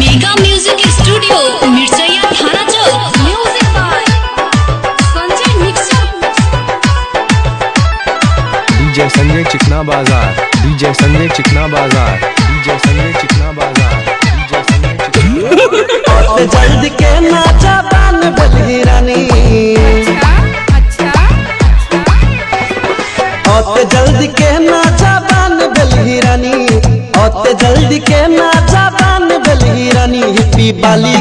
Mega music studio Mirchaiya थाना चौक। Music by Sanjay mixer. DJ Sanjay Chikna Bazar, DJ Sanjay Chikna Bazar, DJ Sanjay Chikna Bazar, DJ Sanjay Chikna बाजार। जल्द के नाचा बान बलही रानी, औते जल्द के नाचा बान बलही रानी, औते जल्द के नाचा बान बलही रानी। हिप्पी बाली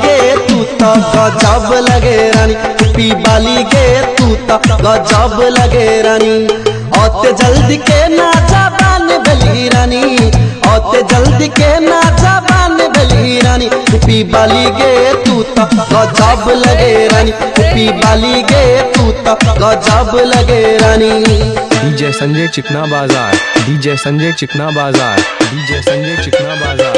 गे तू तो गजब लगे रानी, हिप्पी बाली गे तू तो गजब लगे रानी। औते जल्द के नाचा बान बलही रानी, औते जल्द के नाचा बान बलही रानी। हिप्पी बाली गे तू तो गजब लगे रानी, हिप्पी बाली गे तू तो गजब लगे रानी। DJ Sanjay Chikna Bazar, DJ Sanjay Chikna Bazar, DJ Sanjay Chikna Bazar.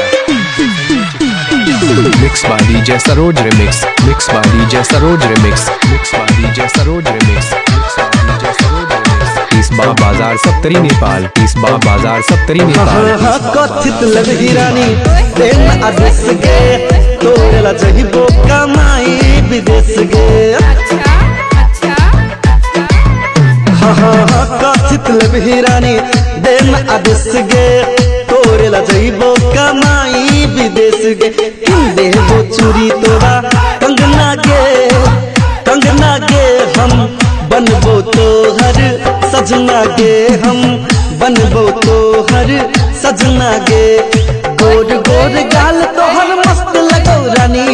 Mix by DJ Saroj remix, mix by DJ Saroj remix, mix by DJ Saroj remix, mix by DJ Saroj remix. इसबा बाजार सप्तरी नेपाल, इसबा बाजार सप्तरी नेपाल। कथित लगी रानी प्रेम आदेश गे, तोरेला जहिबो कमाई विदेश गे। कथित लगी रानी प्रेम आदेश गे, तोरेला जहिबो कमाई विदेश गे। देबो चूरी तोरा कंगना गे हम बनबो तोहर सजना गे, हम बनबो तोहर सजना गे। गोर गोर गाल तोहर मस्त लगो रानी,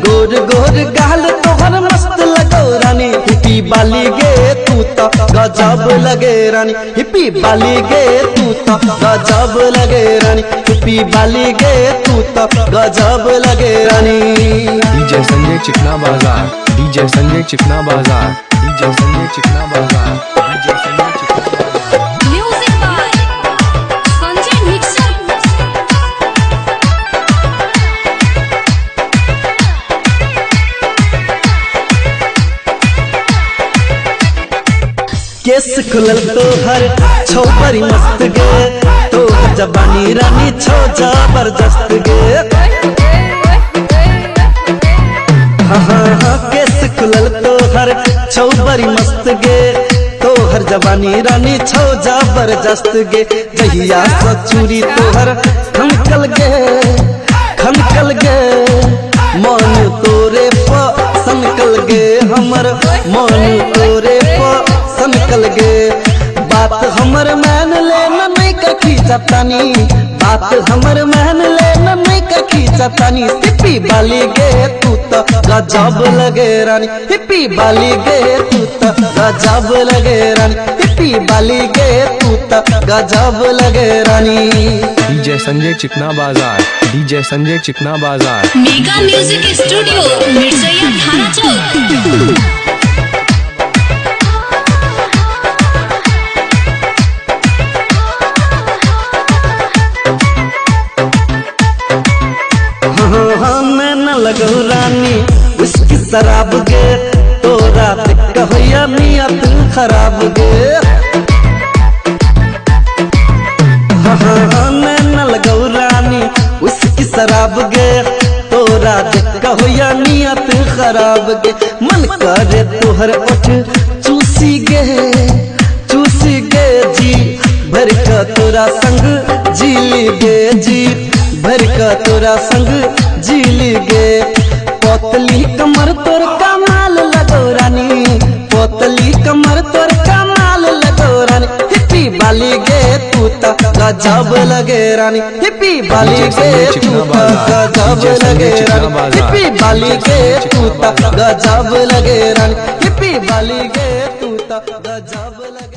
गोर गोर गाल तोहर मस्त लगो रानी। हिप्पी बाली गे तू तो गजब लगे रानी, हिप्पी बाली गे तू तो गजब लगे रानी, हिप्पी बाली गे तू तो गजब लगे रानी। DJ Sanjay Chikna Bazar, DJ Sanjay Chikna Bazar, DJ Sanjay Chikna Bazar, DJ Sanjay Chikna Bazar. Music by Sanjay mixer. Case खुलल तोहर छो बड़ी मस्त गे, तोहर जबानी रानी छो जबरदस्त गे। केस खुलल तोहर छो बड़ी मस्त गे, तोहर जबानी रानी छो जबरदस्त गे। जहिया से चूरी तोहर खनकल गे मन तोरे प सनकल गे, हमर मन तोरे प सनकल गे। बात हमर मान ले नहीं का खींचतानी, बात हमर मान ले नहीं का खींचतानी। हिप्पी बाली गे तू तो गजब लगे रानी, हिप्पी बाली गे तू तो गजब लगे रानी, हिप्पी बाली गे तू तो गजब लगे रानी। डीजे संजय चिकना बाजार, डीजे संजय चिकना बाजार। मेगा म्यूजिक स्टूडियो मिर्चैया थाना चौक। मैं न लगो रानी उसकी शराब गे, तोरा कहिया नियत खराब गे। मैं न लगो रानी उसकी शराब गे, तोरा कहिया नियत खराब गे। मन करे तोहर ओठ चूसी गे जी, भर का तोरा संग जीली गे जी, भर का तोरा संग जीली गे। पोतली कमर तोर कमाल लगो रानी, पोतली कमर तोर कमाल लगो रानी। हिप्पी बाली गे तू तो गजब लगे रानी, हिप्पी बाली गे तू तो गजब लगे रानी, हिप्पी बाली गे तू तो गजब लगे रानी, हिप्पी बाली गे तू तो गजब लगे।